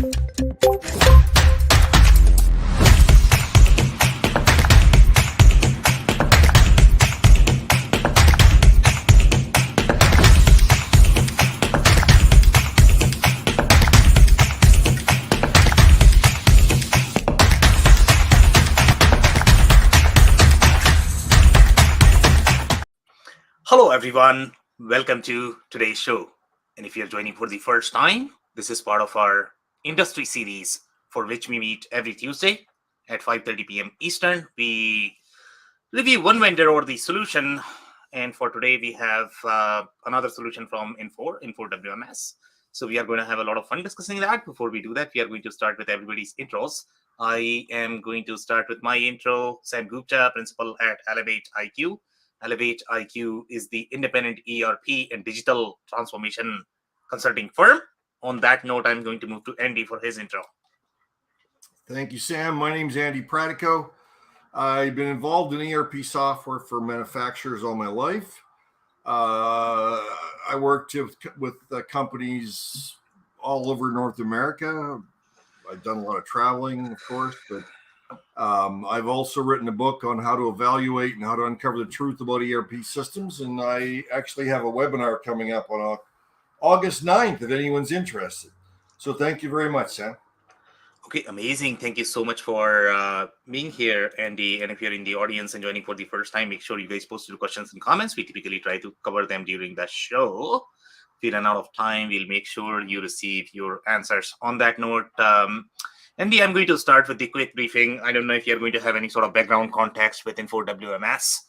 Hello, everyone. Welcome to today's show. And if you're joining for the first time, this is part of our industry series for which we meet every Tuesday at 5:30 p.m. Eastern. We review one vendor or the solution. And for today, we have another solution from Infor WMS. So we are going to have a lot of fun discussing that. Before we do that, we are going to start with everybody's intros. I am going to start with my intro, Sam Gupta, principal at Elevate IQ. Elevate IQ is the independent ERP and digital transformation consulting firm. On that note, I'm going to move to Andy for his intro. Thank you, Sam. My name is Andy Pratico. I've been involved in ERP software for manufacturers all my life. I worked with companies all over North America. I've done a lot of traveling, of course, but I've also written a book on how to evaluate and how to uncover the truth about ERP systems. And I actually have a webinar coming up on August 9th, if anyone's interested. So thank you very much, Sam. Okay, amazing. Thank you so much for being here, Andy. And if you're in the audience and joining for the first time, make sure you guys post your questions and comments. We typically try to cover them during the show. If we run out of time, we'll make sure you receive your answers. On that note, Andy, I'm going to start with the quick briefing. I don't know if you're going to have any sort of background context with Infor WMS.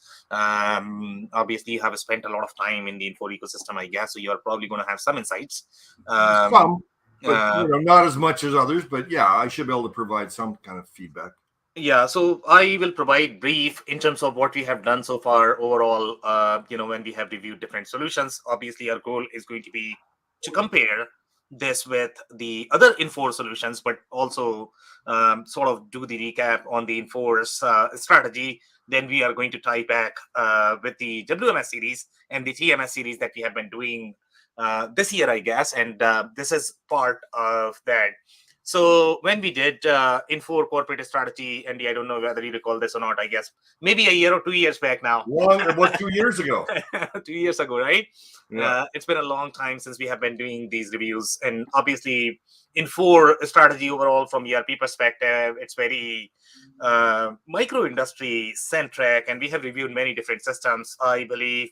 Obviously, you have spent a lot of time in the Infor ecosystem, I guess, so you're probably going to have some insights. Some, but not as much as others, but yeah, I should be able to provide some kind of feedback. Yeah, so I will provide brief in terms of what we have done so far overall, when we have reviewed different solutions. Obviously, our goal is going to be to compare this with the other Infor solutions, but also sort of do the recap on the Infor's strategy. Then we are going to tie back with the WMS series and the TMS series that we have been doing this year, I guess. And this is part of that. So when we did Infor corporate strategy, Andy, I don't know whether you recall this or not, I guess maybe a year or 2 years back now. It was 2 years ago. 2 years ago, right? Yeah. It's been a long time since we have been doing these reviews. And obviously, Infor strategy overall from ERP perspective, it's very micro industry centric. And we have reviewed many different systems, I believe.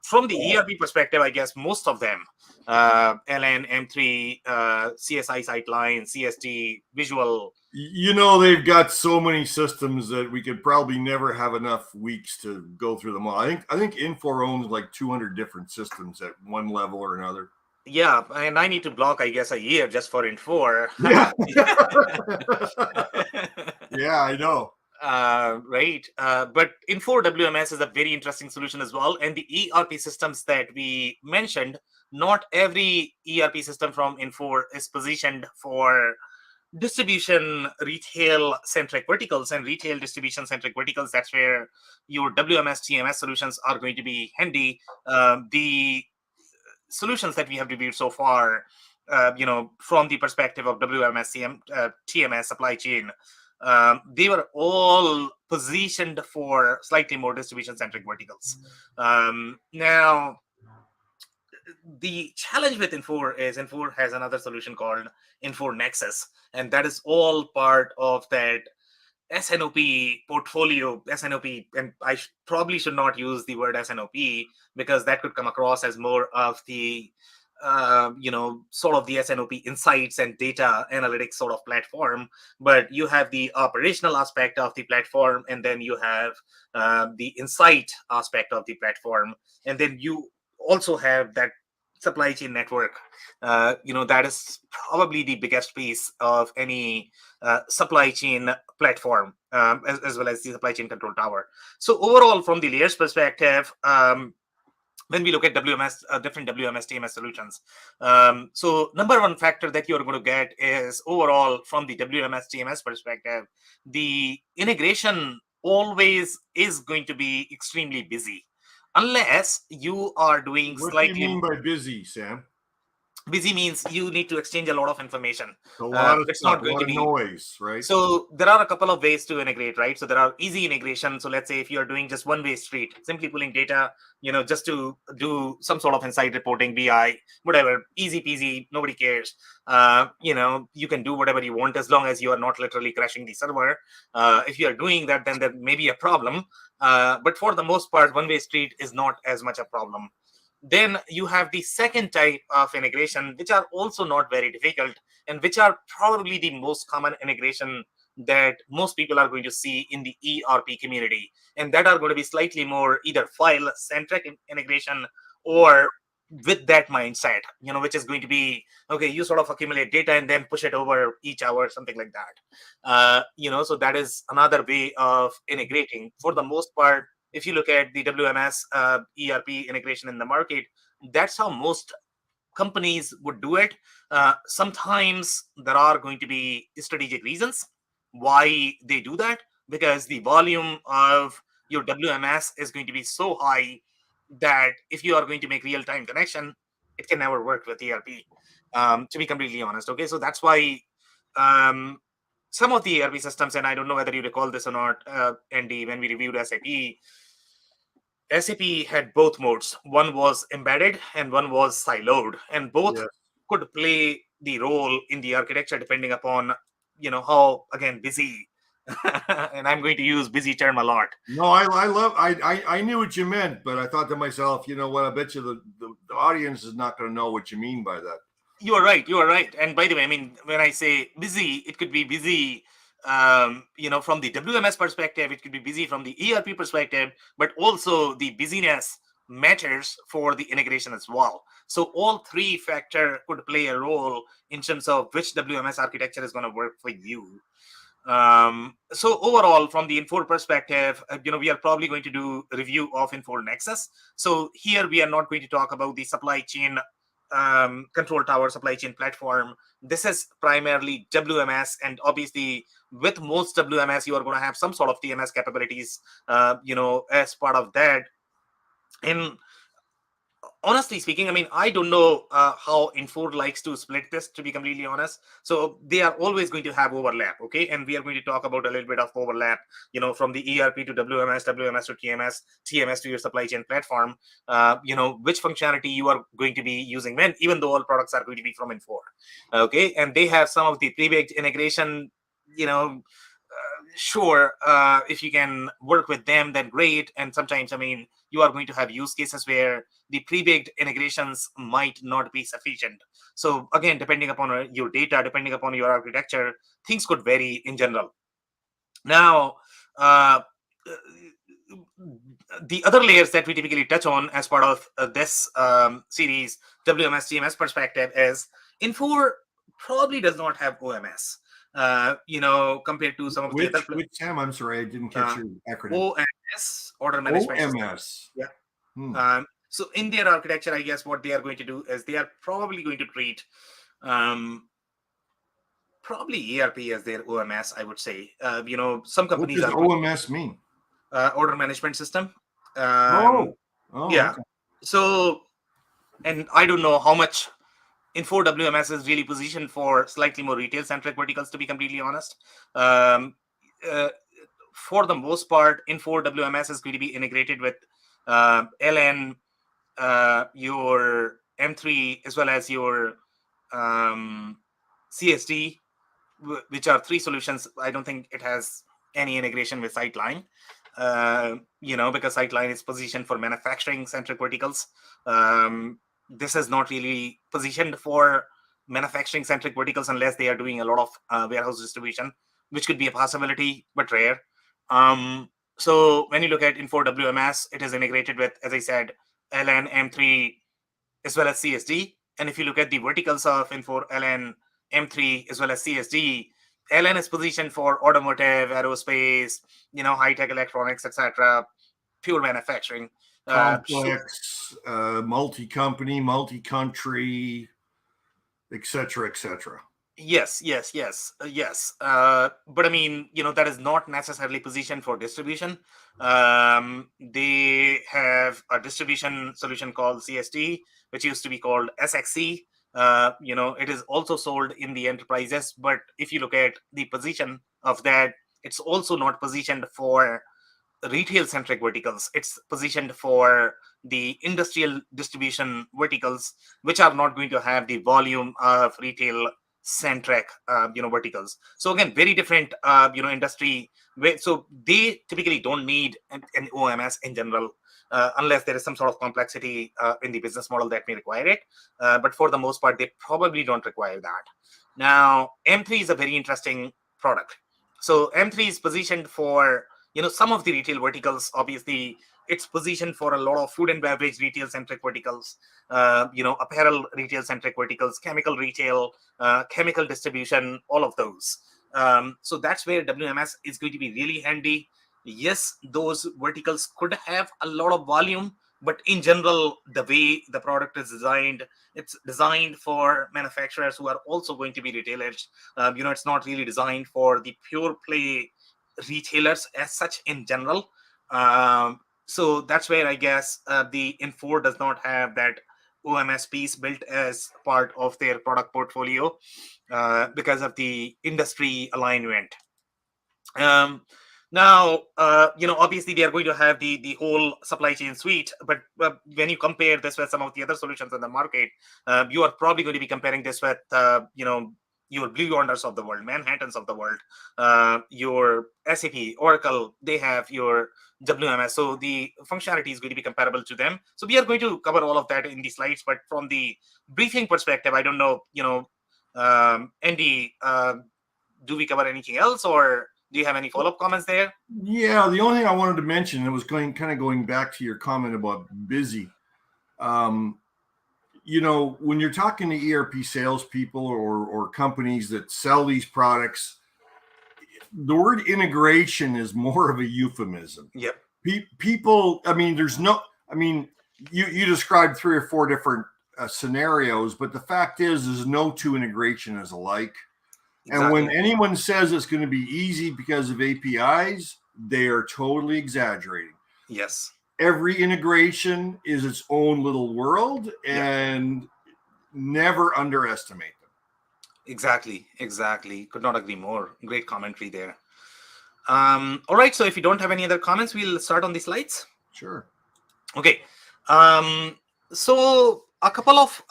From the ERP perspective, I guess most of them, LN, M3, CSI Sightline, CST, Visual. They've got so many systems that we could probably never have enough weeks to go through them all. I think Infor owns like 200 different systems at one level or another. Yeah, and I need to block, I guess, a year just for Infor. Yeah, yeah, I know. Right. But Infor WMS is a very interesting solution as well. And the ERP systems that we mentioned, not every ERP system from Infor is positioned for distribution retail centric verticals and retail distribution centric verticals. That's where your WMS TMS solutions are going to be handy. The solutions that we have reviewed so far, from the perspective of WMS, TMS, supply chain, they were all positioned for slightly more distribution-centric verticals. Now, the challenge with Infor is Infor has another solution called Infor Nexus, and that is all part of that SNOP portfolio. SNOP, and I probably should not use the word SNOP because that could come across as more of the sort of the SNOP insights and data analytics sort of platform. But you have the operational aspect of the platform, and then you have the insight aspect of the platform, and then you also have that supply chain network. That is probably the biggest piece of any supply chain platform, as well as the supply chain control tower. So overall, from the layers perspective, when we look at WMS, different WMS TMS solutions. So number one factor that you're going to get is overall from the WMS TMS perspective, the integration always is going to be extremely busy. Unless you are doing What slightly... do you mean by busy, Sam? Busy means you need to exchange a lot of information. A lot of It's stuff, not a going lot to of be. noise, right? So there are a couple of ways to integrate, right? So there are easy integration. So let's say if you are doing just one-way street, simply pulling data, just to do some sort of insight reporting, BI, whatever, easy peasy, nobody cares. You can do whatever you want as long as you are not literally crashing the server. If you are doing that, then there may be a problem. But for the most part, one-way street is not as much a problem. Then you have the second type of integration, which are also not very difficult and which are probably the most common integration that most people are going to see in the ERP community. And that are going to be slightly more either file centric integration or with that mindset, which is going to be, okay, you sort of accumulate data and then push it over each hour, something like that. So that is another way of integrating. For the most part, if you look at the WMS ERP integration in the market, that's how most companies would do it. Sometimes there are going to be strategic reasons why they do that, because the volume of your WMS is going to be so high that if you are going to make real time connection, it can never work with ERP. To be completely honest, okay, so that's why um, some of the ERP systems, and I don't know whether you recall this or not, Andy, when we reviewed SAP had both modes. One was embedded and one was siloed, and both Yeah. could play the role in the architecture depending upon, how again busy. And I'm going to use busy term a lot. No, I love I knew what you meant, but I thought to myself, you know what? I bet you the audience is not going to know what you mean by that. You are right. You are right. And by the way, I mean, when I say busy, it could be busy, from the WMS perspective, it could be busy from the ERP perspective, but also the busyness matters for the integration as well. So all three factor could play a role in terms of which WMS architecture is going to work for you. So overall, from the Infor perspective, we are probably going to do a review of Infor Nexus. So here we are not going to talk about the supply chain control tower, supply chain platform. This is primarily WMS, and obviously with most WMS, you are going to have some sort of TMS capabilities, as part of that. And honestly speaking, I mean, I don't know how Infor likes to split this, to be completely honest. So they are always going to have overlap, okay? And we are going to talk about a little bit of overlap, from the ERP to WMS, WMS to TMS, TMS to your supply chain platform. Which functionality you are going to be using when, even though all products are going to be from Infor, okay? And they have some of the pre-baked integration, sure, if you can work with them, then great. And sometimes, I mean, you are going to have use cases where the pre-baked integrations might not be sufficient. So again, depending upon your data, depending upon your architecture, things could vary in general. Now, uh, the other layers that we typically touch on as part of this series, WMS TMS perspective, is Infor probably does not have OMS. Compared to some of the other Which Sam? I'm sorry, I didn't catch uh, your acronym. OMS, order management system. OMS. Yeah. Hmm. So in their architecture, I guess what they are going to do is they are probably going to treat um, probably ERP as their OMS, I would say. Some What companies does are going OMS mean? order management system. Um, Oh, oh, yeah. okay. So, and I don't know how much Info WMS is really positioned for slightly more retail centric verticals, to be completely honest. Um, uh, for the most part, Info WMS is going to be integrated with LN, your M3, as well as your CSD, which are three solutions. I don't think it has any integration with Sightline, because Sightline is positioned for manufacturing centric verticals. This is not really positioned for manufacturing centric verticals unless they are doing a lot of warehouse distribution, which could be a possibility, but rare. So when you look at Info WMS, it is integrated with, as I said, LN, M3, as well as CSD. And if you look at the verticals of Infor LN, M3, as well as CSD, LN is positioned for automotive, aerospace, high tech electronics, etc., pure manufacturing. Sure. Complex, multi-company, multi-country, etc., etc. Yes, yes, yes, yes. But I mean, that is not necessarily positioned for distribution. They have a distribution solution called CST, which used to be called SXC. It is also sold in the enterprises, but if you look at the position of that, it's also not positioned for retail centric verticals. It's positioned for the industrial distribution verticals, which are not going to have the volume of retail centric verticals. So again, very different industry. So they typically don't need an OMS in general, unless there is some sort of complexity in the business model that may require it. But for the most part, they probably don't require that. Now, M3 is a very interesting product. So M3 is positioned for some of the retail verticals. Obviously, it's positioned for a lot of food and beverage retail centric verticals, apparel retail centric verticals, chemical retail, chemical distribution, all of those. So that's where WMS is going to be really handy. Yes, those verticals could have a lot of volume, but in general, the way the product is designed, it's designed for manufacturers who are also going to be retailers. It's not really designed for the pure play retailers as such in general. So that's where I guess the Infor does not have that OMS piece built as part of their product portfolio because of the industry alignment. Um, Now, obviously they are going to have the whole supply chain suite, but when you compare this with some of the other solutions in the market, you are probably going to be comparing this with, your Blue Yonders of the world, Manhattans of the world, your SAP, Oracle, they have your WMS. So the functionality is going to be comparable to them. So we are going to cover all of that in the slides, but from the briefing perspective, I don't know, Andy, do we cover anything else, or do you have any follow-up comments there? Yeah, the only thing I wanted to mention, it was going back to your comment about busy. When you're talking to ERP salespeople or companies that sell these products, the word integration is more of a euphemism. Yep. People, you described 3 or 4 different scenarios, but the fact is no two integration is alike. Exactly. And when anyone says it's going to be easy because of APIs, they are totally exaggerating. Yes. Every integration is its own little world, and never underestimate them. Exactly. Could not agree more. Great commentary there. All right. So if you don't have any other comments, we'll start on the slides. Sure. Okay. So a couple of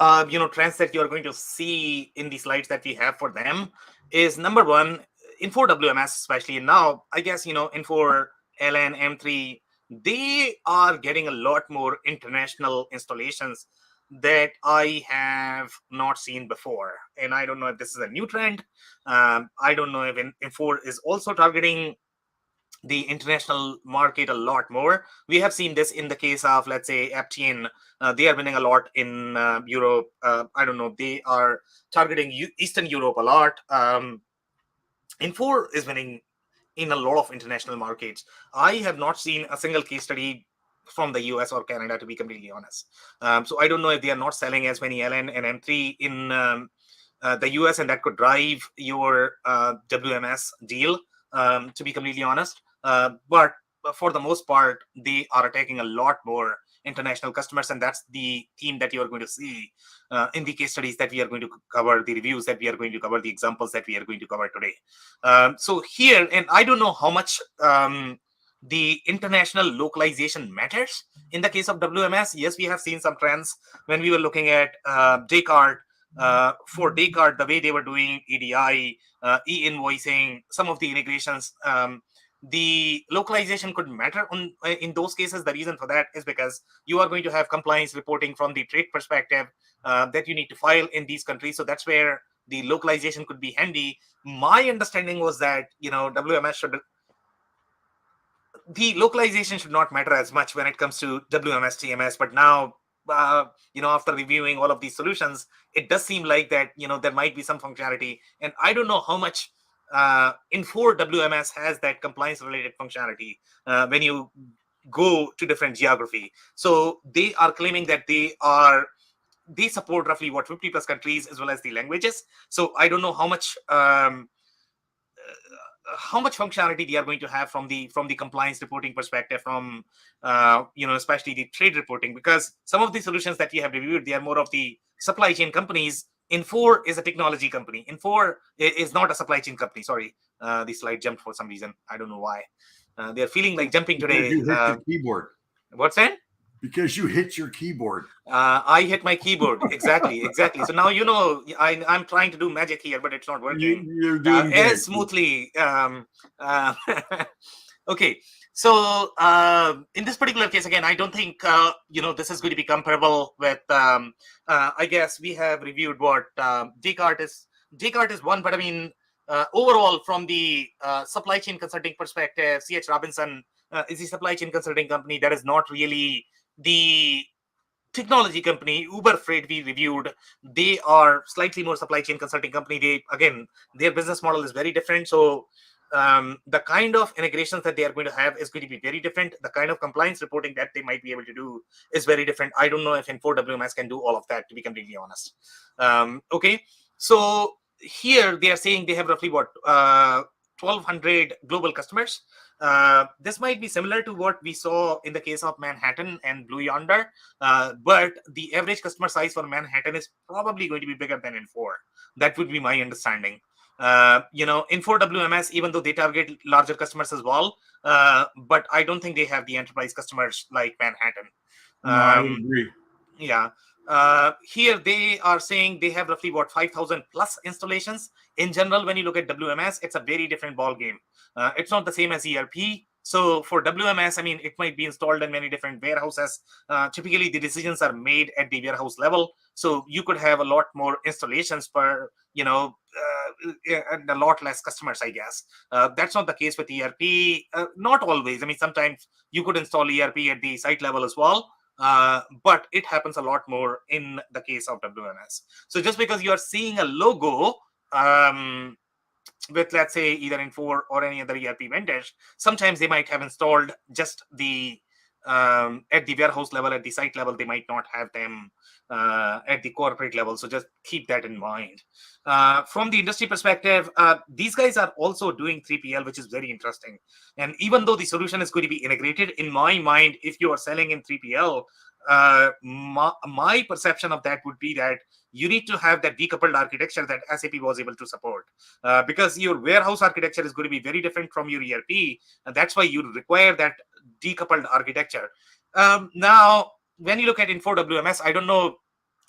trends that you're going to see in the slides that we have for them is, number one, Infor WMS, especially now, I guess Infor LN M3, they are getting a lot more international installations that I have not seen before. And I don't know if this is a new trend. I don't know if Infor is also targeting the international market a lot more. We have seen this in the case of, let's say, Aptian. They are winning a lot in Europe. I don't know. They are targeting Eastern Europe a lot. Infor is winning in a lot of international markets. I have not seen a single case study from the US or Canada, to be completely honest. So I don't know if they are not selling as many LN and M3 in the US, and that could drive your WMS deal, to be completely honest. But for the most part, they are attacking a lot more international customers, and that's the theme that you are going to see in the case studies that we are going to cover, the reviews that we are going to cover, the examples that we are going to cover today. So here, and I don't know how much the international localization matters in the case of WMS. Yes, we have seen some trends when we were looking at Descartes. For Descartes, the way they were doing EDI, e-invoicing, some of the integrations, the localization could matter in those cases. The reason for that is because you are going to have compliance reporting from the trade perspective that you need to file in these countries. So that's where the localization could be handy. My understanding was that the localization should not matter as much when it comes to WMS TMS. But now, after reviewing all of these solutions, it does seem like that there might be some functionality, and I don't know how much Infor WMS has that compliance related functionality when you go to different geography. So they are claiming that they support roughly 50 plus countries as well as the languages. So I don't know how much functionality they are going to have from the compliance reporting perspective, from especially the trade reporting, because some of the solutions that we have reviewed, they are more of the supply chain companies Infor is a technology company. Infor is not a supply chain company. Sorry, the slide jumped for some reason. I don't know why. They're feeling like jumping Because today. you hit your keyboard. What's that? Because you hit your keyboard. I hit my keyboard. Exactly. So now I'm trying to do magic here, but it's not working You're doing great. as smoothly. Okay. So in this particular case, again, I don't think this is going to be comparable with. I guess we have reviewed what Descartes is. Descartes is one, but I mean, overall, from the supply chain consulting perspective, C.H. Robinson is the supply chain consulting company that is not really the technology company. Uber Freight we reviewed, they are slightly more supply chain consulting company. Their business model is very different. So the kind of integrations that they are going to have is going to be very different. The kind of compliance reporting that they might be able to do is very different. I don't know if Infor WMS can do all of that, to be completely honest. Okay, so here they are saying they have roughly 1,200 global customers. This might be similar to what we saw in the case of Manhattan and Blue Yonder, but the average customer size for Manhattan is probably going to be bigger than Infor. That would be my understanding. Infor WMS, even though they target larger customers as well, but I don't think they have the enterprise customers like Manhattan. No, I would agree. Yeah. Here they are saying they have roughly 5,000 plus installations. In general, when you look at WMS, it's a very different ball game. It's not the same as ERP. So for WMS, I mean, it might be installed in many different warehouses. Typically, the decisions are made at the warehouse level. So you could have a lot more installations per, and a lot less customers, I guess. That's not the case with ERP. Not always. I mean, sometimes you could install ERP at the site level as well. But it happens a lot more in the case of WMS. So just because you are seeing a logo with, let's say, either Infor or any other ERP vendors, sometimes they might have installed just the at the warehouse level, at the site level. They might not have them at the corporate level. So just keep that in mind. From the industry perspective, these guys are also doing 3PL, which is very interesting. And even though the solution is going to be integrated, in my mind, if you are selling in 3PL, my perception of that would be that you need to have that decoupled architecture that SAP was able to support, because your warehouse architecture is going to be very different from your ERP, and that's why you require that decoupled architecture. Now, when you look at Infor WMS, I don't know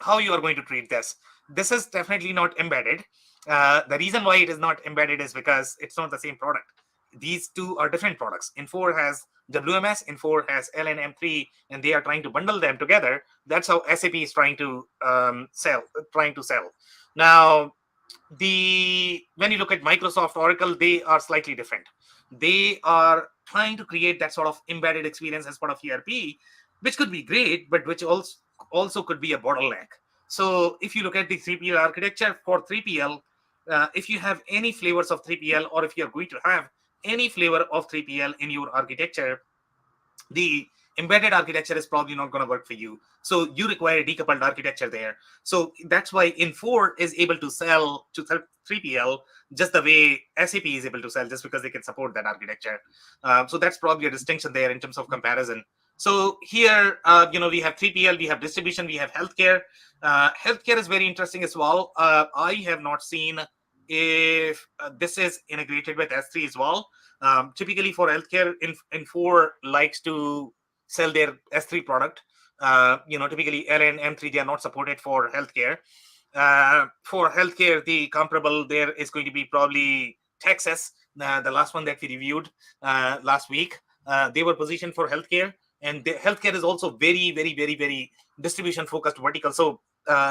how you are going to treat this. This is definitely not embedded. The reason why it is not embedded is because it's not the same product. These two are different products. Infor has WMS, Infor has LNM3, and they are trying to bundle them together. That's how SAP is trying to sell. Now, when you look at Microsoft, Oracle, they are slightly different. They are trying to create that sort of embedded experience as part of ERP, which could be great, but which also could be a bottleneck. So if you look at the 3PL architecture for 3PL, if you have any flavors of 3PL, or if you're going to have any flavor of 3PL in your architecture, the embedded architecture is probably not going to work for you. So you require a decoupled architecture there. So that's why Infor is able to sell to 3PL just the way SAP is able to sell, just because they can support that architecture. So that's probably a distinction there in terms of comparison. So here, we have 3PL, we have distribution, we have healthcare. Healthcare is very interesting as well. I have not seen if this is integrated with S3 as well. Typically for healthcare, Infor likes to sell their S3 product. Typically LN, M3, they are not supported for healthcare. For healthcare, the comparable there is going to be probably Texas, the last one that we reviewed last week. They were positioned for healthcare, and healthcare is also very, very, very, very distribution focused vertical. So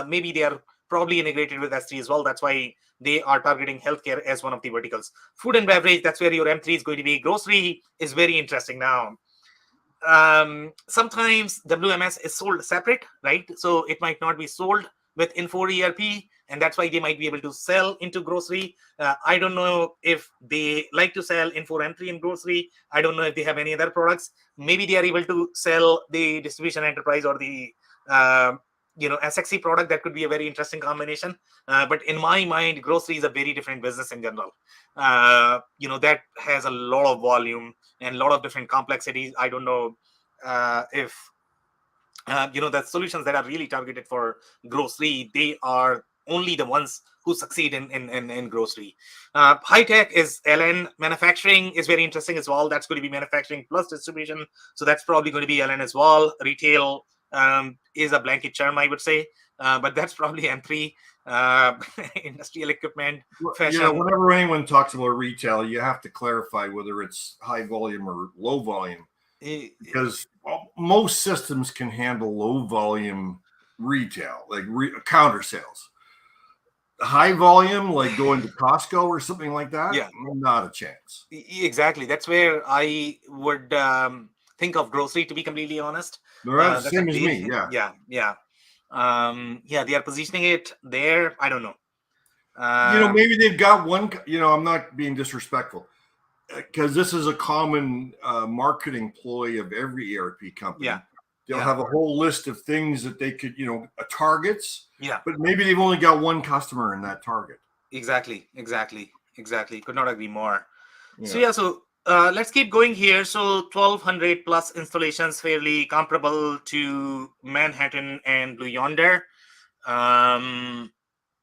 maybe they are probably integrated with S3 as well. That's why they are targeting healthcare as one of the verticals. Food and beverage, that's where your M3 is going to be. Grocery is very interesting now. Sometimes WMS is sold separate, right? So it might not be sold with Infor ERP, and that's why they might be able to sell into grocery. I don't know if they like to sell Infor M3 in grocery. I don't know if they have any other products. Maybe they are able to sell the distribution enterprise or the SXC product. That could be a very interesting combination. But in my mind, grocery is a very different business in general. That has a lot of volume and a lot of different complexities. I don't know if the solutions that are really targeted for grocery, they are only the ones who succeed in grocery. High tech is LN. Manufacturing is very interesting as well. That's going to be manufacturing plus distribution. So that's probably going to be LN as well. Retail is a blanket term, I would say, but that's probably M3. Industrial equipment, fashion. Whenever anyone talks about retail, you have to clarify whether it's high volume or low volume, because most systems can handle low volume retail, like counter sales. High volume, like going to Costco or something like that, Yeah, not a chance. Exactly. That's where I would think of grocery, to be completely honest. That's the same as me. Yeah. They are positioning it there. I don't know. Maybe they've got one. I'm not being disrespectful, because this is a common marketing ploy of every ERP company. Yeah. They'll have a whole list of things that they could, targets. Yeah. But maybe they've only got one customer in that target. Exactly. Could not agree more. Yeah. So let's keep going here. So 1,200 plus installations, fairly comparable to Manhattan and Blue Yonder. So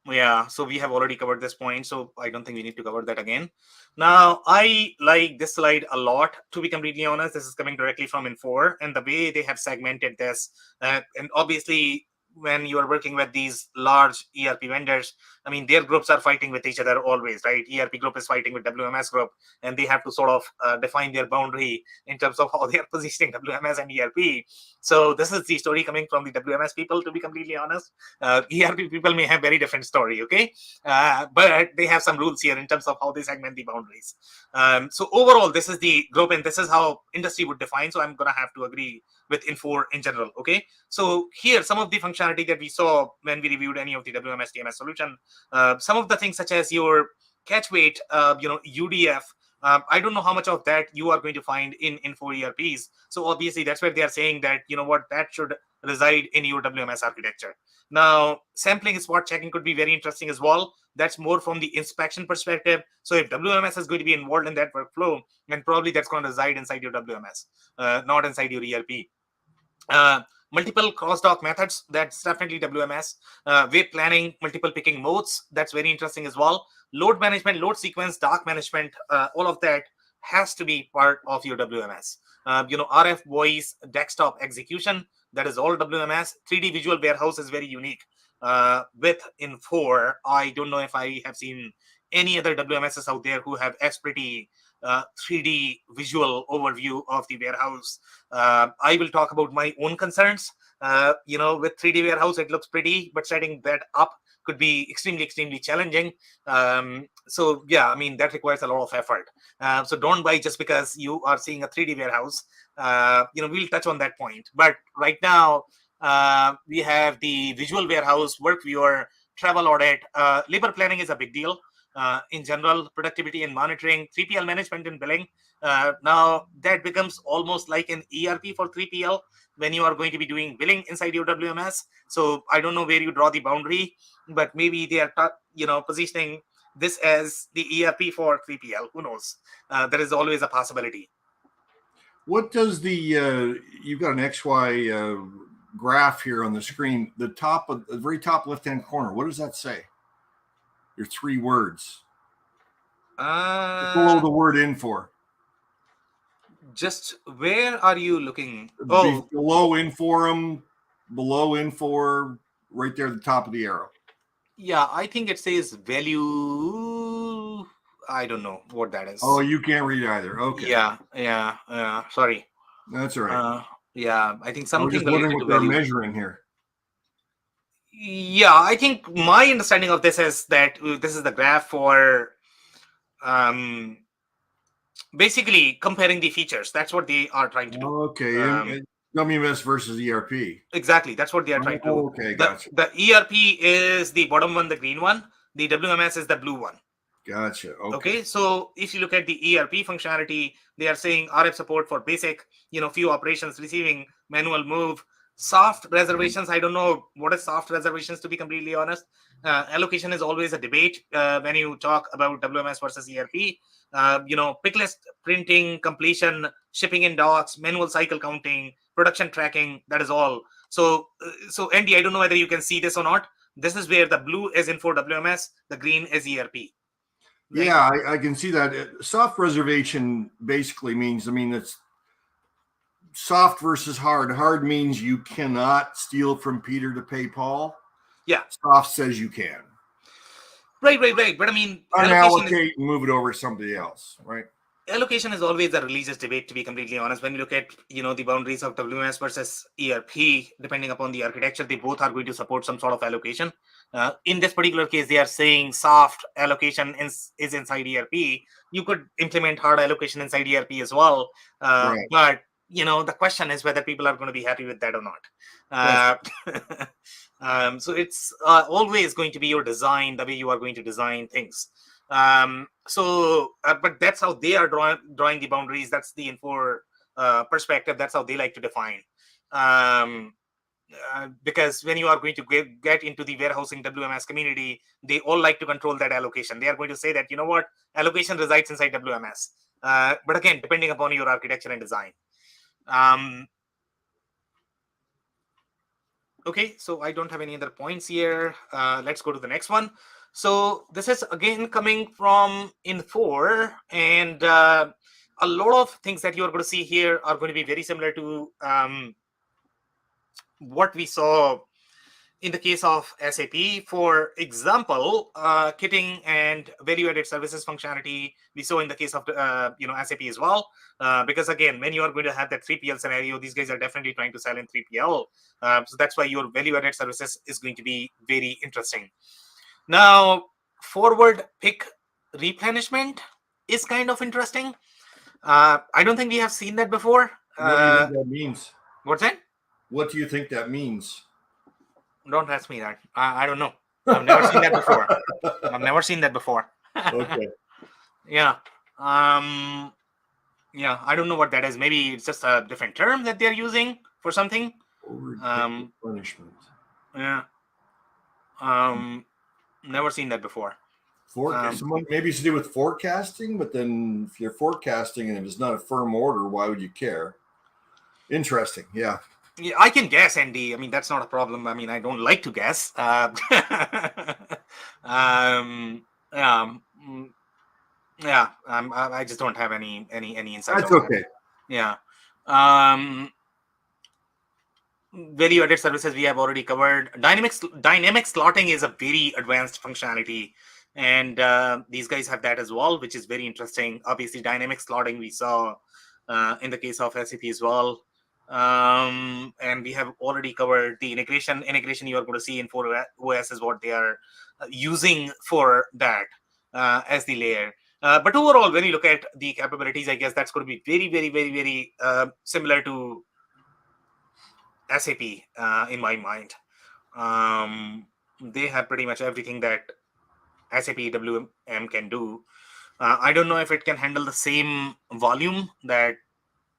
we have already covered this point, so I don't think we need to cover that again. Now, I like this slide a lot, to be completely honest. This is coming directly from Infor, and the way they have segmented this, and obviously when you are working with these large ERP vendors, I mean, their groups are fighting with each other always, right? ERP group is fighting with WMS group, and they have to sort of define their boundary in terms of how they are positioning WMS and ERP. So this is the story coming from the WMS people, to be completely honest. ERP people may have very different story, okay? But they have some rules here in terms of how they segment the boundaries. So overall, this is the group, and this is how industry would define. So I'm going to have to agree with Infor in general, okay? So here, some of the functionality that we saw when we reviewed any of the WMS TMS solution, some of the things such as your catch weight, UDF, I don't know how much of that you are going to find in Infor ERPs. So obviously, that's where they are saying that, that should reside in your WMS architecture. Now, sampling and spot checking could be very interesting as well. That's more from the inspection perspective. So if WMS is going to be involved in that workflow, then probably that's going to reside inside your WMS, not inside your ERP. Multiple cross-dock methods, that's definitely WMS. Weight planning, multiple picking modes, that's very interesting as well. Load management, load sequence, dock management, all of that has to be part of your WMS. RF voice, desktop execution, that is all WMS. 3D visual warehouse is very unique. With Infor, I don't know if I have seen any other WMSs out there who have as pretty 3D visual overview of the warehouse. I will talk about my own concerns. With 3D warehouse, it looks pretty, but setting that up could be extremely, extremely challenging. That requires a lot of effort. So don't buy just because you are seeing a 3D warehouse. We'll touch on that point. But right now, we have the visual warehouse, work viewer, travel audit. Labor planning is a big deal. In general, productivity and monitoring, 3PL management and billing. Now that becomes almost like an ERP for 3PL when you are going to be doing billing inside your WMS. So I don't know where you draw the boundary, but maybe they are positioning this as the ERP for 3PL. Who knows? There is always a possibility. What does you've got an XY graph here on the screen, the very top left-hand corner. What does that say? Your 3 words. Below the word Infor. Just where are you looking? Below Inforum, below Infor, right there at the top of the arrow. Yeah, I think it says value. I don't know what that is. Oh, you can't read either. Okay. Yeah. Sorry. That's all right. I think something. I was just wondering what they're measuring here. Yeah, I think my understanding of this is that this is the graph for basically comparing the features. That's what they are trying to do. Okay. WMS versus ERP. Exactly. That's what they are trying to do. Okay, gotcha. The ERP is the bottom one, the green one. The WMS is the blue one. Gotcha. Okay. So if you look at the ERP functionality, they are saying RF support for basic, few operations, receiving, manual move, soft reservations. I don't know what is soft reservations, to be completely honest. Allocation is always a debate when you talk about WMS versus ERP. Pick list printing, completion, shipping in docks, manual cycle counting, production tracking, that is all. So Andy, I don't know whether you can see this or not. This is where the blue is Infor WMS, the green is ERP. Right? Yeah, I can see that. Soft reservation basically means, it's soft versus hard. Hard means you cannot steal from Peter to pay Paul. Yeah. Soft says you can. Right. But allocation unallocate and move it over to somebody else, right? Allocation is always a religious debate, to be completely honest. When you look at the boundaries of WMS versus ERP, depending upon the architecture, they both are going to support some sort of allocation. In this particular case, they are saying soft allocation is inside ERP. You could implement hard allocation inside ERP as well, Right. but the question is whether people are going to be happy with that or not. So it's always going to be your design, the way you are going to design things. But that's how they are drawing the boundaries. That's the Infor perspective. That's how they like to define. Because when you are going to get into the warehousing WMS community, they all like to control that allocation. They are going to say that, allocation resides inside WMS. But again, depending upon your architecture and design. Okay, so I don't have any other points here. Let's go to the next one. So this is again coming from Infor, and a lot of things that you are going to see here are going to be very similar to what we saw in the case of SAP. For example, kitting and value-added services functionality we saw in the case of SAP as well. Because again, when you are going to have that 3PL scenario, these guys are definitely trying to sell in 3PL. So that's why your value-added services is going to be very interesting. Now, forward pick replenishment is kind of interesting. I don't think we have seen that before. What do you think that means? What's that? What do you think that means? Don't ask me that. I don't know. I've never seen that before. Okay. Yeah. Yeah, I don't know what that is. Maybe it's just a different term that they're using for something. Punishment. Yeah. Never seen that before. Maybe it's to do with forecasting, but then if you're forecasting and if it's not a firm order, why would you care? Interesting. Yeah. Yeah, I can guess, Andy. I mean, that's not a problem. I mean, I don't like to guess. Yeah, I just don't have any insights. That's okay. Yeah. Value-added services we have already covered. Dynamic slotting is a very advanced functionality, and these guys have that as well, which is very interesting. Obviously, dynamic slotting we saw in the case of SAP as well. And we have already covered the integration you are going to see in Infor OS is what they are using for that as the layer. But overall, when you look at the capabilities, I guess that's going to be very, very, very, very similar to SAP in my mind. They have pretty much everything that SAP WM can do. I don't know if it can handle the same volume that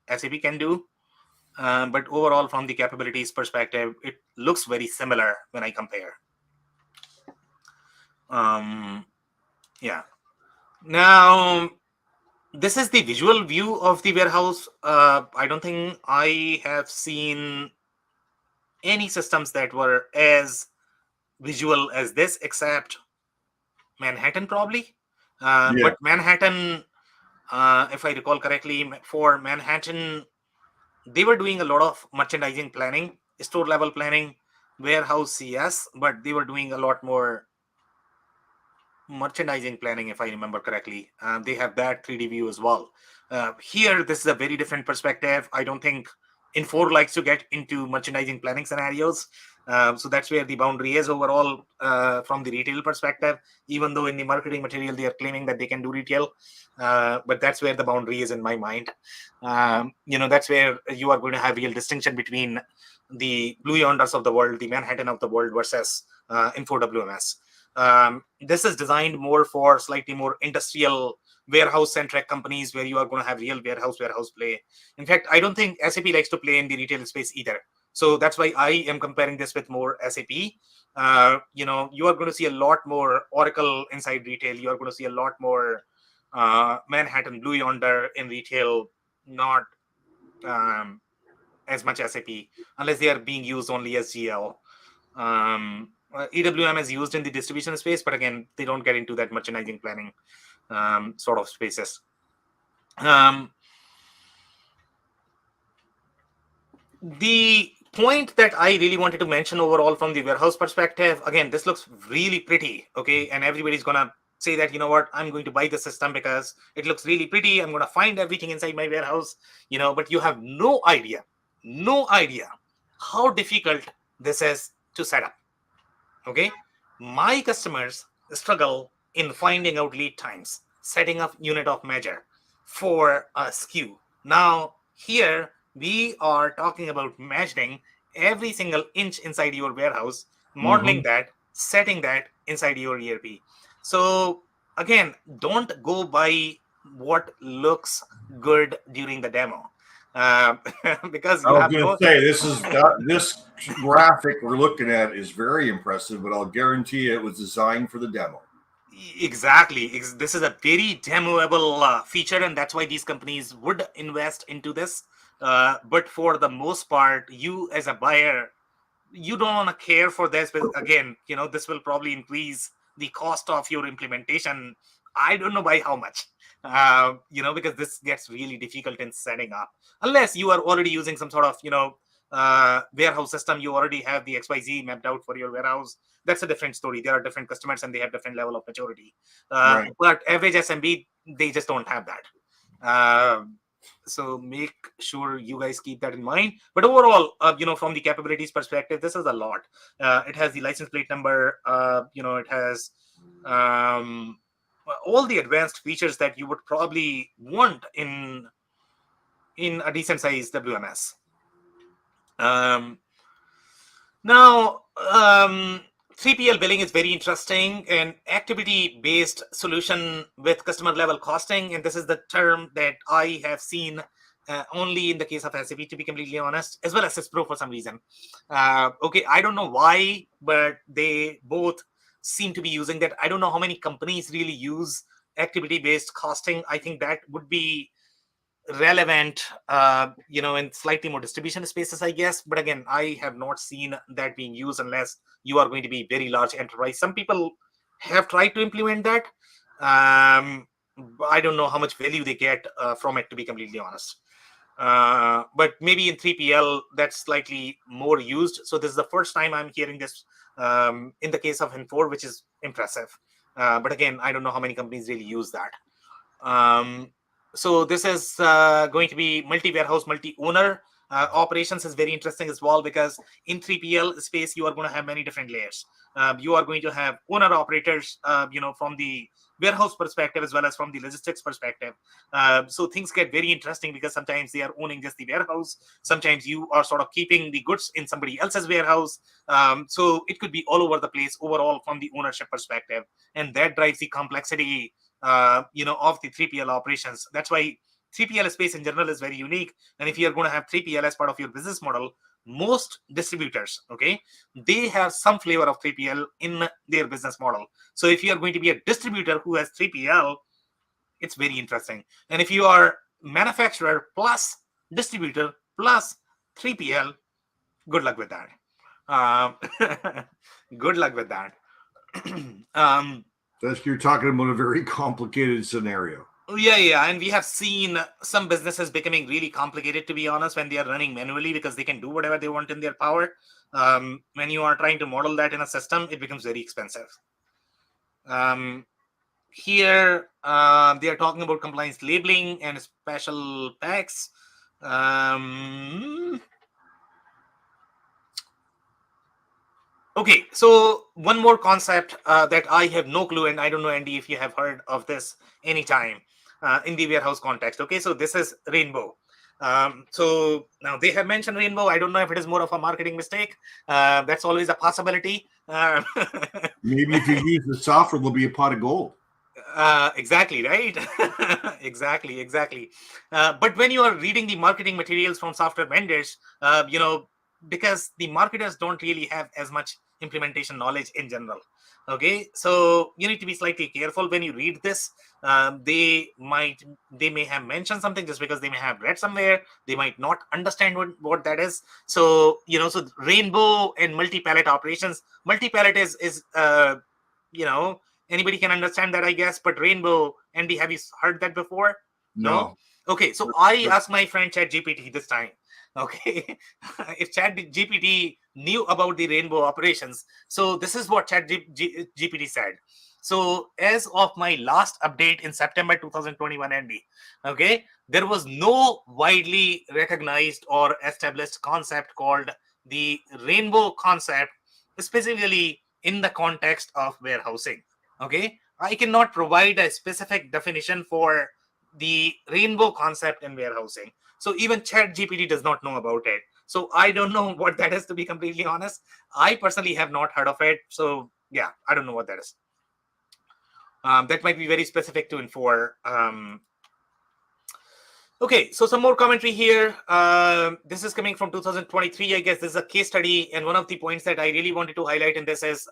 SAP can do. But overall, from the capabilities perspective, it looks very similar when I compare. Yeah. Now, this is the visual view of the warehouse. I don't think I have seen any systems that were as visual as this, except Manhattan, probably. But Manhattan, if I recall correctly, for Manhattan, they were doing a lot of merchandising planning, store level planning, warehouse CS, but they were doing a lot more merchandising planning, if I remember correctly. They have that 3D view as well. Here, this is a very different perspective. I don't think Infor likes to get into merchandising planning scenarios. So that's where the boundary is overall from the retail perspective, even though in the marketing material, they are claiming that they can do retail. But that's where the boundary is in my mind. That's where you are going to have real distinction between the Blue Yonders of the world, the Manhattan of the world versus Infor WMS. This is designed more for slightly more industrial warehouse-centric companies where you are going to have real warehouse play. In fact, I don't think SAP likes to play in the retail space either. So that's why I am comparing this with more SAP. You are going to see a lot more Oracle inside retail. You are going to see a lot more Manhattan, Blue Yonder in retail, not as much SAP, unless they are being used only as GL. EWM is used in the distribution space, but again, they don't get into that merchandising planning sort of spaces. The point that I really wanted to mention overall from the warehouse perspective, again, this looks really pretty, okay? And everybody's gonna say that, you know what, I'm going to buy the system because it looks really pretty. I'm gonna find everything inside my warehouse, but you have no idea how difficult this is to set up, okay? My customers struggle in finding out lead times, setting up unit of measure for a SKU. Now, here we are talking about measuring every single inch inside your warehouse, modeling that, setting that inside your ERP. So again, don't go by what looks good during the demo. Because I you was have going no to say this graphic we're looking at is very impressive, but I'll guarantee it was designed for the demo. Exactly. This is a very demoable feature, and that's why these companies would invest into this. But for the most part, you as a buyer, you don't want to care for this. But again, this will probably increase the cost of your implementation. I don't know by how much. Because this gets really difficult in setting up. Unless you are already using some sort of, warehouse system, you already have the XYZ mapped out for your warehouse. That's a different story. There are different customers and they have different level of maturity. Right. But average SMB, they just don't have that. So make sure you guys keep that in mind. But overall, from the capabilities perspective, this is a lot. It has the license plate number. It has all the advanced features that you would probably want in a decent sized WMS. Now, 3PL billing is very interesting, an activity-based solution with customer-level costing, and this is the term that I have seen only in the case of SAP, to be completely honest, as well as Pro for some reason. Okay, I don't know why, but they both seem to be using that. I don't know how many companies really use activity-based costing. I think that would be relevant in slightly more distribution spaces, I guess. But again, I have not seen that being used unless you are going to be very large enterprise. Some people have tried to implement that. I don't know how much value they get from it, to be completely honest. But maybe in 3PL that's slightly more used. So this is the first time I'm hearing this in the case of Infor, which is impressive. But again, I don't know how many companies really use that. So this is going to be multi-warehouse, multi-owner operations is very interesting as well, because in 3PL space, you are going to have many different layers. You are going to have owner operators, from the warehouse perspective as well as from the logistics perspective. So things get very interesting because sometimes they are owning just the warehouse. Sometimes you are sort of keeping the goods in somebody else's warehouse. So it could be all over the place overall from the ownership perspective. And that drives the complexity of the 3PL operations. That's why 3PL space in general is very unique. And if you're going to have 3PL as part of your business model, most distributors, okay, they have some flavor of 3PL in their business model. So if you are going to be a distributor who has 3PL, it's very interesting. And if you are manufacturer plus distributor plus 3PL, good luck with that. Good luck with that. You're talking about a very complicated scenario. Yeah. And we have seen some businesses becoming really complicated, to be honest, when they are running manually, because they can do whatever they want in their power. When you are trying to model that in a system, it becomes very expensive. Here, they are talking about compliance labeling and special packs. Okay, so one more concept that I have no clue, and I don't know, Andy, if you have heard of this anytime in the warehouse context. Okay, so this is Rainbow. So now they have mentioned Rainbow. I don't know if it is more of a marketing mistake. That's always a possibility. Maybe if you use the software, there'll be a pot of gold. Exactly, right? Exactly. But when you are reading the marketing materials from software vendors, because the marketers don't really have as much implementation knowledge in general. Okay, so you need to be slightly careful when you read this. They may have mentioned something just because they may have read somewhere. They might not understand what that is. So so rainbow and multi-pallet operations. Multi-pallet is anybody can understand that, I guess. But rainbow, Andy, have you heard that before? No. Okay, so I asked my friend ChatGPT this time. Okay, if ChatGPT knew about the rainbow operations, so this is what ChatGPT said. So as of my last update in September 2021, Andy, okay, there was no widely recognized or established concept called the rainbow concept, specifically in the context of warehousing. Okay, I cannot provide a specific definition for the rainbow concept in warehousing. So even ChatGPT does not know about it. So I don't know what that is, to be completely honest. I personally have not heard of it. So yeah, I don't know what that is. That might be very specific to Infor. Okay, so some more commentary here. This is coming from 2023. I guess this is a case study, and one of the points that I really wanted to highlight in this is,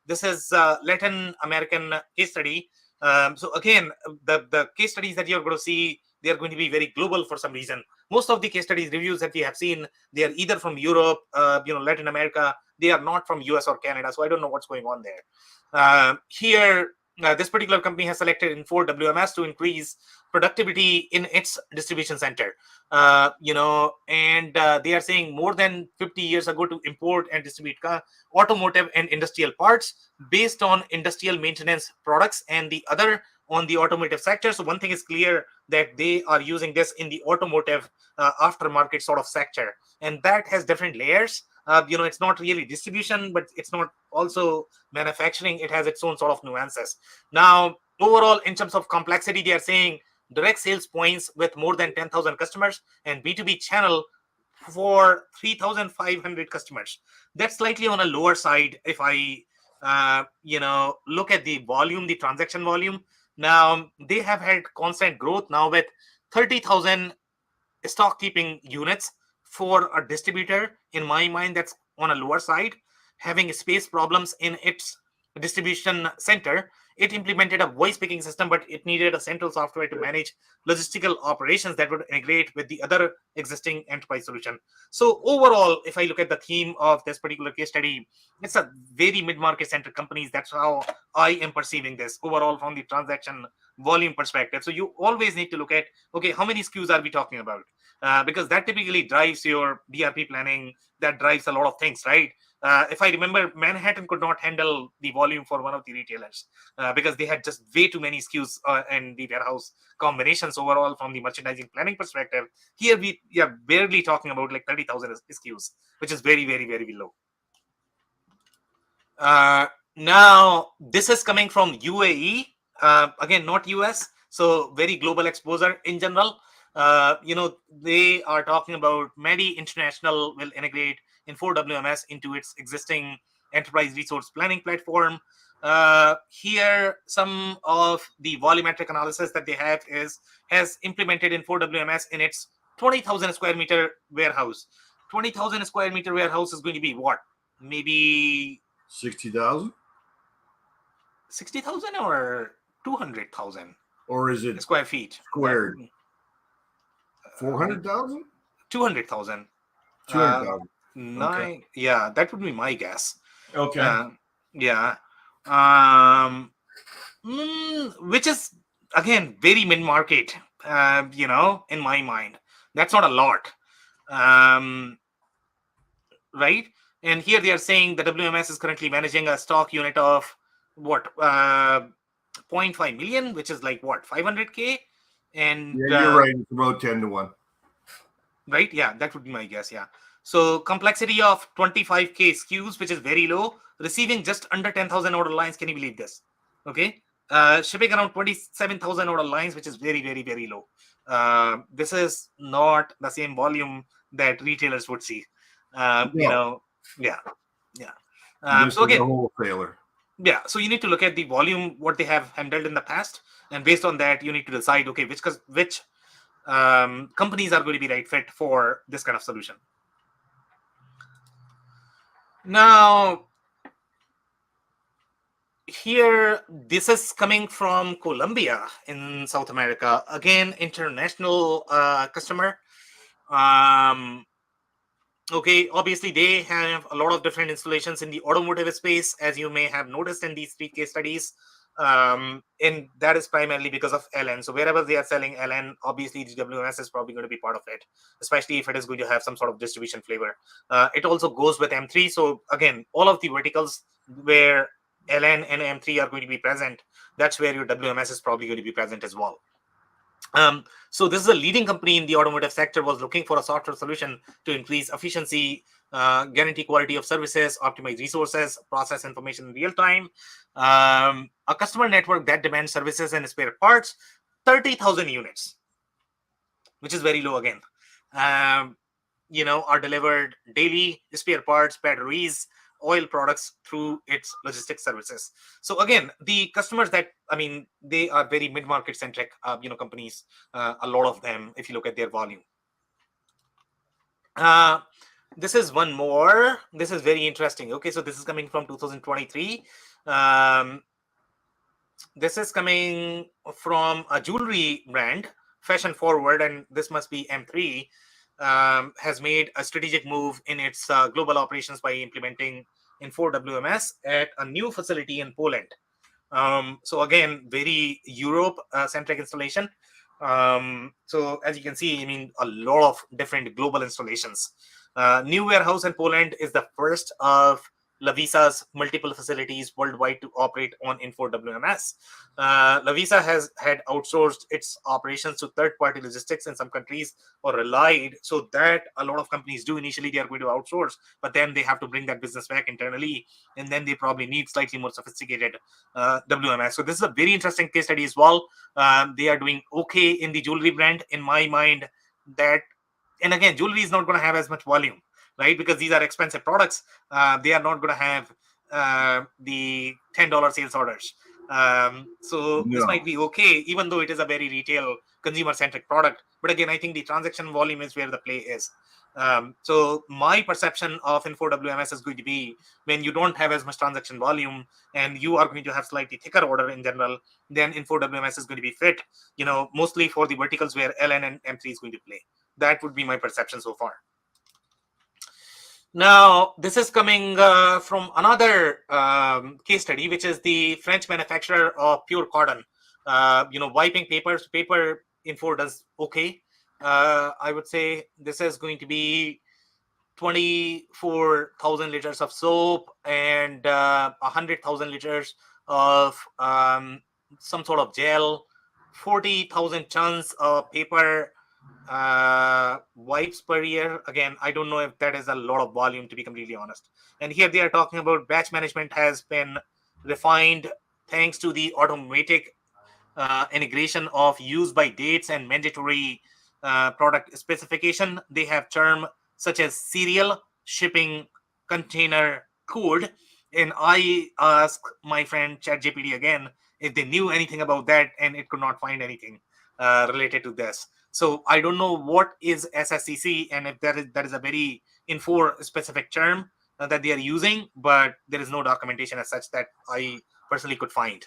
this is Latin American case study. So again, the case studies that you're going to see, they are going to be very global for some reason. Most of the case studies reviews that we have seen, they are either from Europe, Latin America. They are not from US or Canada. So I don't know what's going on there. Here, this particular company has selected Infor WMS to increase productivity in its distribution center. And they are saying more than 50 years ago to import and distribute automotive and industrial parts based on industrial maintenance products, and the other on the automotive sector. So one thing is clear, that they are using this in the automotive aftermarket sort of sector, and that has different layers. It's not really distribution, but it's not also manufacturing. It has its own sort of nuances. Now, overall, in terms of complexity, they are saying direct sales points with more than 10,000 customers and B2B channel for 3,500 customers. That's slightly on a lower side if I, look at the volume, the transaction volume. Now, they have had constant growth now with 30,000 stock keeping units for a distributor. In my mind, that's on a lower side. Having space problems in its distribution center, it implemented a voice picking system, but it needed a central software to manage logistical operations that would integrate with the other existing enterprise solution. So overall, if I look at the theme of this particular case study, it's a very mid-market centric companies. That's how I am perceiving this overall from the transaction volume perspective. So you always need to look at, okay, how many SKUs are we talking about? Because that typically drives your DRP planning, that drives a lot of things, right? If I remember, Manhattan could not handle the volume for one of the retailers because they had just way too many SKUs and the warehouse combinations overall from the merchandising planning perspective. Here we are barely talking about like 30,000 SKUs, which is very, very, very low. Now, this is coming from UAE, again, not US, so very global exposure in general. They are talking about Medi International will integrate Infor WMS into its existing enterprise resource planning platform. Here, some of the volumetric analysis that they have has implemented Infor WMS in its 20,000 square meter warehouse. 20,000 square meter warehouse is going to be what? Maybe 60,000? 60,000 or 200,000? Or is it square feet? Squared. 400,000? 200,000. 200,000. Nine. Yeah, that would be my guess. Okay. Yeah. Which is again very mid market. In my mind, that's not a lot. Right. And here they are saying the WMS is currently managing a stock unit of what 0.5 million, which is like what 500K. And yeah, you're right. It's about 10 to 1. Right. Yeah, that would be my guess. Yeah. So complexity of 25K SKUs, which is very low. Receiving just under 10,000 order lines. Can you believe this? Okay. Shipping around 27,000 order lines, which is very, very, very low. This is not the same volume that retailers would see. No. Yeah. So again, wholesaler. Yeah. So you need to look at the volume, what they have handled in the past, and based on that, you need to decide, okay, which companies are going to be right fit for this kind of solution. Now, here, this is coming from Colombia in South America. Again, international customer. Um, okay, obviously they have a lot of different installations in the automotive space, as you may have noticed in these 3 case studies. And that is primarily because of LN. So wherever they are selling LN, obviously the WMS is probably going to be part of it, especially if it is going to have some sort of distribution flavor. It also goes with M3. So again, all of the verticals where LN and M3 are going to be present, that's where your WMS is probably going to be present as well. So this is a leading company in the automotive sector, was looking for a software solution to increase efficiency, guarantee quality of services, optimize resources, process information in real time. A customer network that demands services and spare parts, 30,000 units, which is very low again. Um, are delivered daily, spare parts, batteries, oil products through its logistics services. So again, the customers that, they are very mid-market centric, companies, a lot of them, if you look at their volume. This is one more. This is very interesting. Okay, so this is coming from 2023. This is coming from a jewelry brand, Fashion Forward, and this must be M3. Has made a strategic move in its global operations by implementing Infor WMS at a new facility in Poland. So again, very Europe-centric installation. So as you can see, a lot of different global installations. New warehouse in Poland is the first of Lavisa's multiple facilities worldwide to operate on Infor WMS. Lavisa has had outsourced its operations to third-party logistics in some countries, or relied. So that a lot of companies do. Initially, they are going to outsource, but then they have to bring that business back internally, and then they probably need slightly more sophisticated WMS. So this is a very interesting case study as well. They are doing okay in the jewelry brand, in my mind. That, and again, jewelry is not going to have as much volume, right? Because these are expensive products. They are not going to have the $10 sales orders. So this might be okay, even though it is a very retail consumer centric product. But again, I think the transaction volume is where the play is. So my perception of Infor WMS is going to be, when you don't have as much transaction volume and you are going to have slightly thicker order in general, then Infor WMS is going to be fit, mostly for the verticals where LN and M3 is going to play. That would be my perception so far. Now, this is coming from another case study, which is the French manufacturer of pure cotton. Wiping papers, paper Infor does okay. I would say this is going to be 24,000 liters of soap and 100,000 liters of some sort of gel, 40,000 tons of paper wipes per year. Again, I don't know if that is a lot of volume, to be completely honest. And here they are talking about batch management has been refined thanks to the automatic integration of use by dates and mandatory product specification. They have term such as serial shipping container code. And I asked my friend ChatGPT again if they knew anything about that, and it could not find anything related to this. So I don't know what is SSCC, and if that is a very Infor specific term that they are using, but there is no documentation as such that I personally could find.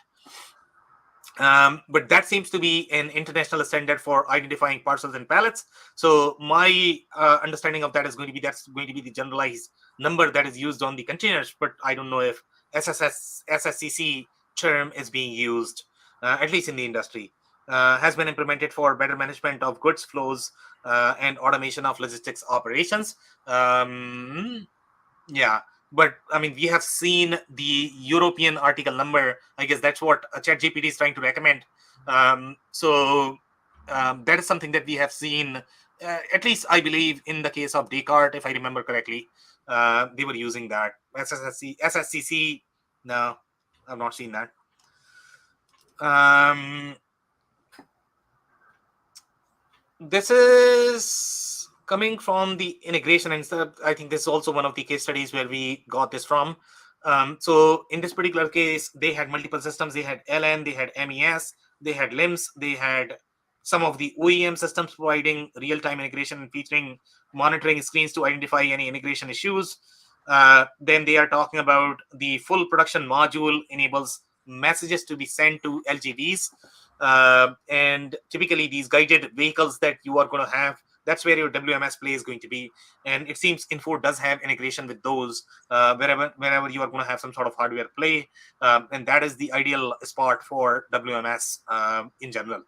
But that seems to be an international standard for identifying parcels and pallets. So my understanding of that is going to be, that's going to be the generalized number that is used on the containers. But I don't know if SSCC term is being used, at least in the industry. Has been implemented for better management of goods flows and automation of logistics operations. Yeah, but we have seen the European article number. I guess that's what ChatGPT is trying to recommend. So that is something that we have seen, at least I believe in the case of Descartes, if I remember correctly. They were using that. SSCC, no, I've not seen that. This is coming from the integration, and I think this is also one of the case studies where we got this from. So in this particular case, they had multiple systems. They had LN, they had MES, they had LIMS, they had some of the OEM systems providing real-time integration and featuring monitoring screens to identify any integration issues. Then they are talking about the full production module enables messages to be sent to LGVs. And typically these guided vehicles that you are going to have, that's where your WMS play is going to be. And it seems Infor does have integration with those wherever you are going to have some sort of hardware play. And that is the ideal spot for WMS in general.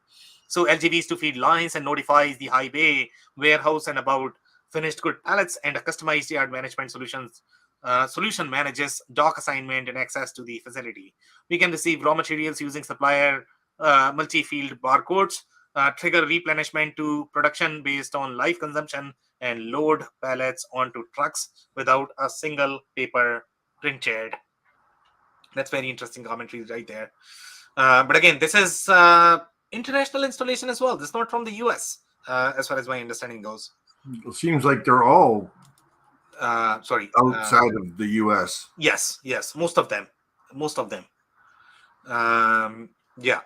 So LGVs to feed lines and notifies the highway, warehouse, and about finished good pallets, and a customized yard management solution manages dock assignment and access to the facility. We can receive raw materials using supplier multi-field barcodes, trigger replenishment to production based on live consumption, and load pallets onto trucks without a single paper printed. That's very interesting commentary right there. But again, this is international installation as well. This is not from the US, as far as my understanding goes. It seems like they're all Sorry, outside of the US. Yes, most of them. Yeah.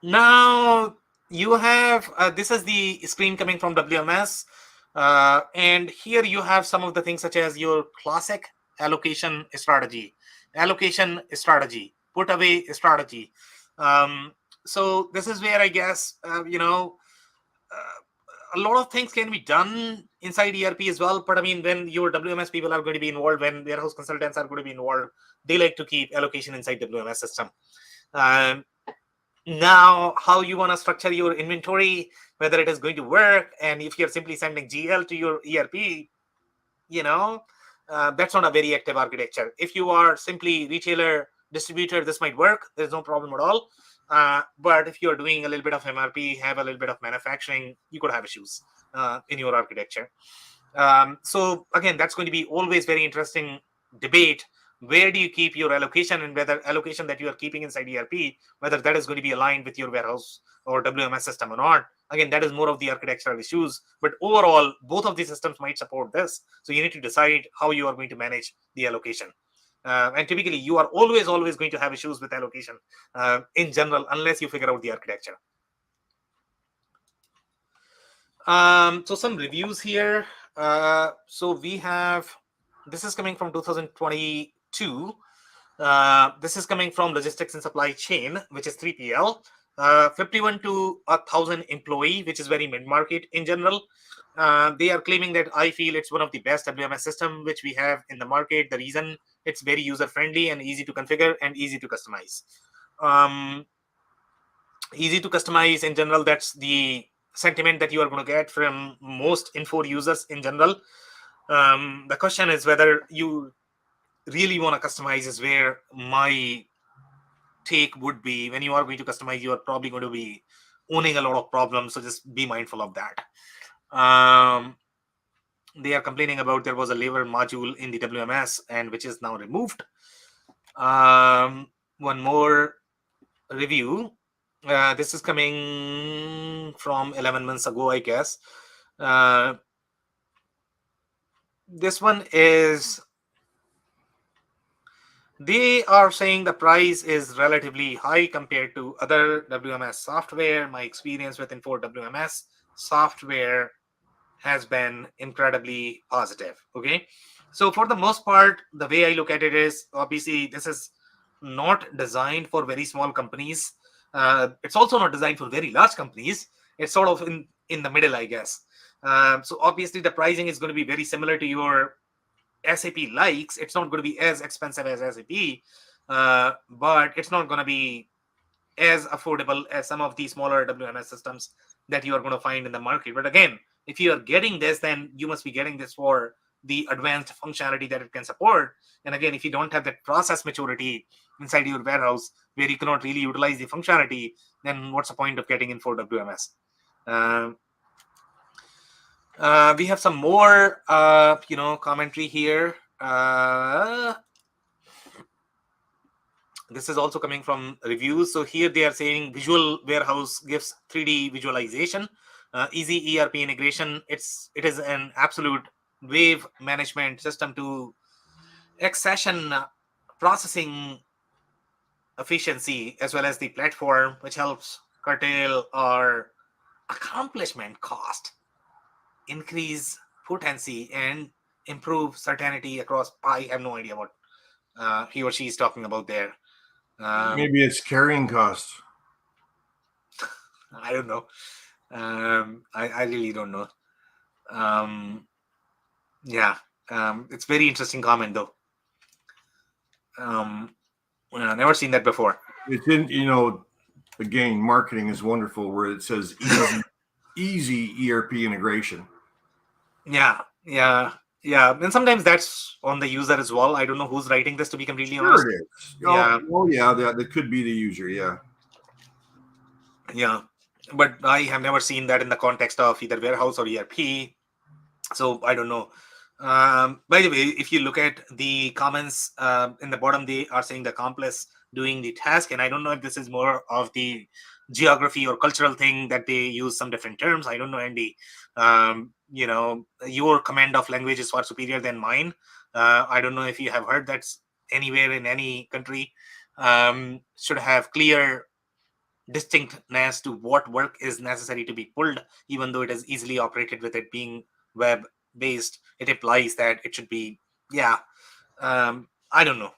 Now you have this is the screen coming from WMS, and here you have some of the things such as your classic allocation strategy, put away strategy. So this is where I guess a lot of things can be done inside ERP as well. But I mean, when your WMS people are going to be involved, when warehouse consultants are going to be involved, they like to keep allocation inside WMS system. Now, how you want to structure your inventory, whether it is going to work, and if you're simply sending GL to your ERP, that's not a very active architecture. If you are simply retailer distributor, this might work. There's no problem at all. But if you're doing a little bit of MRP, have a little bit of manufacturing, you could have issues in your architecture. So again, that's going to be always very interesting debate. Where do you keep your allocation, and whether allocation that you are keeping inside ERP, whether that is going to be aligned with your warehouse or WMS system or not. Again, that is more of the architectural issues. But overall, both of these systems might support this. So you need to decide how you are going to manage the allocation. And typically, you are always going to have issues with allocation in general, unless you figure out the architecture. So some reviews here. So we have, this is coming from 2022. This is coming from Logistics and Supply Chain, which is 3PL. 51 to 1,000 employee, which is very mid-market in general. They are claiming that I feel it's one of the best WMS system which we have in the market. The reason, it's very user-friendly and easy to configure and easy to customize. Easy to customize in general, that's the sentiment that you are going to get from most Infor users in general. The question is whether you really want to customize, is where my take would be. When you are going to customize, you are probably going to be owning a lot of problems, so just be mindful of that. They are complaining about there was a labor module in the WMS, and which is now removed. One more review. This is coming from 11 months ago, I guess. This one is, they are saying the price is relatively high compared to other WMS software. My experience with Infor WMS software has been incredibly positive. Okay, so for the most part, the way I look at it is, obviously this is not designed for very small companies. It's also not designed for very large companies. It's sort of in the middle, I guess. So obviously the pricing is going to be very similar to your SAP likes. It's not going to be as expensive as SAP, but it's not going to be as affordable as some of the smaller WMS systems that you are going to find in the market. But again, if you are getting this, then you must be getting this for the advanced functionality that it can support. And again, if you don't have that process maturity inside your warehouse where you cannot really utilize the functionality, then what's the point of getting Infor WMS? We have some more, commentary here. This is also coming from reviews. So here they are saying Visual Warehouse gives 3D visualization, easy ERP integration. It is an absolute wave management system to accession processing efficiency, as well as the platform, which helps curtail our accomplishment cost, increase potency, and improve certainty across. I have no idea what he or she is talking about there. Maybe it's carrying costs. I don't know. I really don't know. Yeah, it's very interesting comment though. Never seen that before. It's in, again, marketing is wonderful where it says easy ERP integration. Yeah. And sometimes that's on the user as well. I don't know who's writing this, to be completely Sure honest. it is. Yeah. Oh yeah, that could be the user. Yeah. Yeah. But I have never seen that in the context of either warehouse or ERP. So I don't know. By the way, if you look at the comments in the bottom, they are saying the accomplice doing the task. And I don't know if this is more of the geography or cultural thing that they use some different terms. I don't know, Andy. Your command of language is far superior than mine. I don't know if you have heard that's anywhere in any country. Should have clear distinctness to what work is necessary to be pulled, even though it is easily operated with it being web based. It implies that it should be, yeah. I don't know.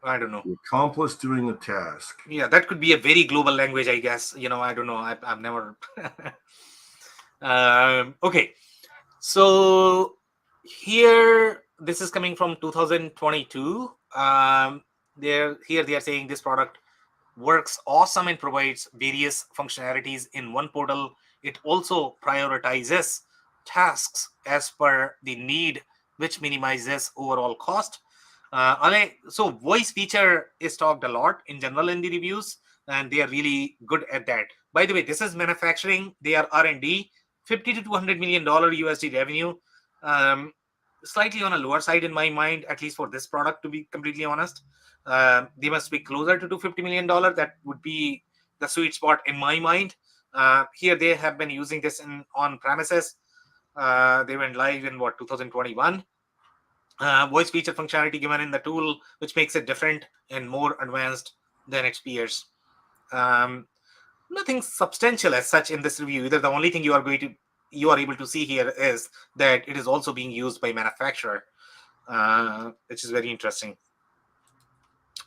The accomplice doing the task. Yeah, that could be a very global language, I guess. I don't know. I've never. Okay, so here this is coming from 2022. They are saying this product works awesome and provides various functionalities in one portal. It also prioritizes tasks as per the need, which minimizes overall cost. So voice feature is talked a lot in general in the reviews, and they are really good at that. By the way, this is manufacturing. They are R&D, $50 to $200 million USD revenue. Slightly on a lower side in my mind, at least for this product, to be completely honest. They must be closer to $250 million. That would be the sweet spot in my mind. Here they have been using this on premises. They went live in 2021. Voice feature functionality given in the tool, which makes it different and more advanced than its peers. Nothing substantial as such in this review. Either the only thing you are able to see here is that it is also being used by manufacturer, which is very interesting.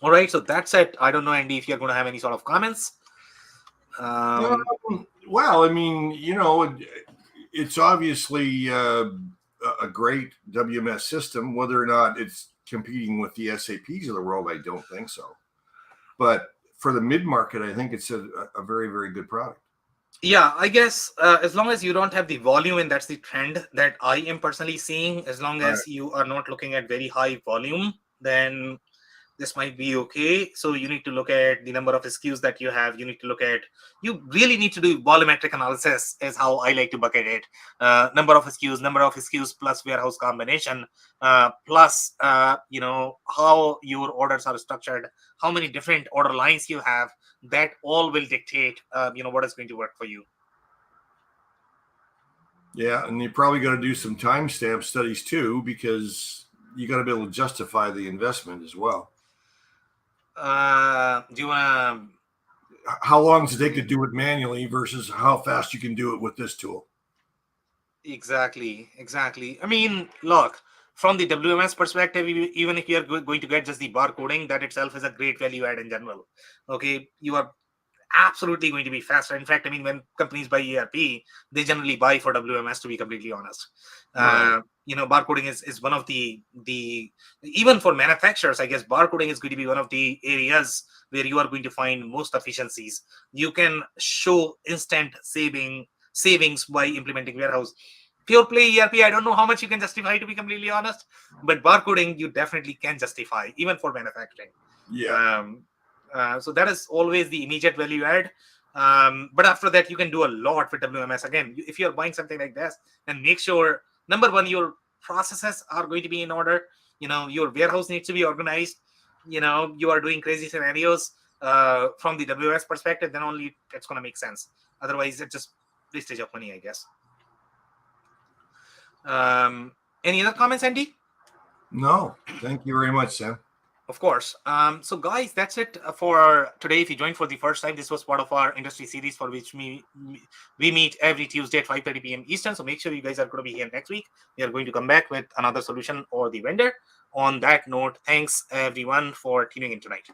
All right, so that's it. I don't know, Andy, if you're going to have any sort of comments. Well, I mean, it's obviously a great WMS system. Whether or not it's competing with the SAPs of the world, I don't think so. But for the mid-market, I think it's a very, very good product. Yeah, I guess as long as you don't have the volume, and that's the trend that I am personally seeing, as long as you are not looking at very high volume, then this might be okay. So you need to look at the number of SKUs that you have. You really need to do volumetric analysis, is how I like to bucket it. Number of SKUs plus warehouse combination, plus how your orders are structured, how many different order lines you have. That all will dictate what is going to work for you. Yeah, and you probably got to do some timestamp studies too, because you got to be able to justify the investment as well. Do you want to? How long does it take to do it manually versus how fast you can do it with this tool? Exactly. I mean, look, from the WMS perspective, even if you are going to get just the barcoding, that itself is a great value add in general. Okay, you are absolutely going to be faster. In fact, I mean, when companies buy ERP, they generally buy for WMS, to be completely honest. Right. Barcoding is one of the even for manufacturers, I guess barcoding is going to be one of the areas where you are going to find most efficiencies. You can show instant savings by implementing warehouse. Pure play ERP, I don't know how much you can justify, to be completely honest, but barcoding you definitely can justify, even for manufacturing. Yeah. So that is always the immediate value add. But after that, you can do a lot with WMS. Again, if you're buying something like this, then make sure, number one, your processes are going to be in order. Your warehouse needs to be organized. You are doing crazy scenarios from the WMS perspective, then only it's going to make sense. Otherwise, it's just wastage of money, I guess. Any other comments, Andy? No, thank you very much, Sam. Of course. So, guys, that's it for today. If you joined for the first time, this was part of our industry series for which we meet every Tuesday at 5:30 p.m. Eastern. So make sure you guys are going to be here next week. We are going to come back with another solution or the vendor. On that note, thanks everyone for tuning in tonight.